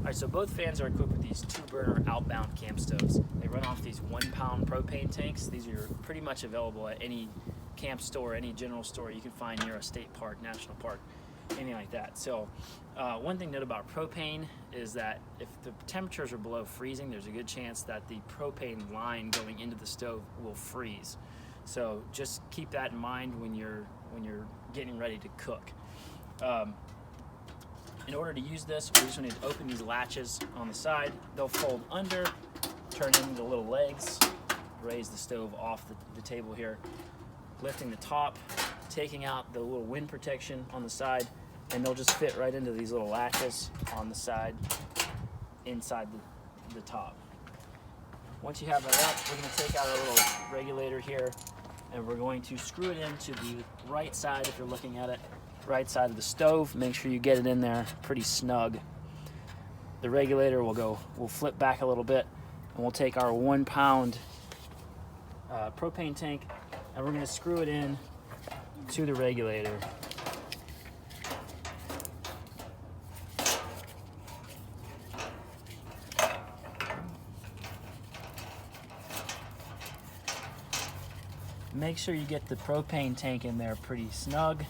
Alright, so both fans are equipped with these 2-burner Outbound camp stoves. They run off these 1-pound propane tanks. These are pretty much available at any camp store, any general store you can find near a state park, national park, anything like that. So one thing to note about propane is that if the temperatures are below freezing, there's a good chance that the propane line going into the stove will freeze. So just keep that in mind when you're getting ready to cook. In order to use this, we just need to open these latches on the side. They'll fold under, turn into little legs, raise the stove off the table here, lifting the top, taking out the little wind protection on the side, and they'll just fit right into these little latches on the side inside the top. Once you have that up, we're going to take out our little regulator here, and we're going to screw it into the right side if you're looking at it. Right side of the stove. Make sure you get it in there pretty snug. The regulator will flip back a little bit, and we'll take our 1-pound propane tank, and we're going to screw it in to the regulator. Make sure you get the propane tank in there pretty snug.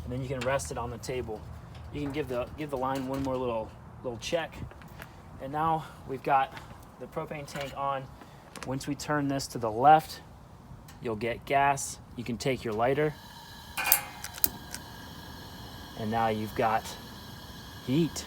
And then you can rest it on the table. You can give the line one more little check. And now we've got the propane tank on. Once we turn this to the left, you'll get gas. You can take your lighter. And now you've got heat.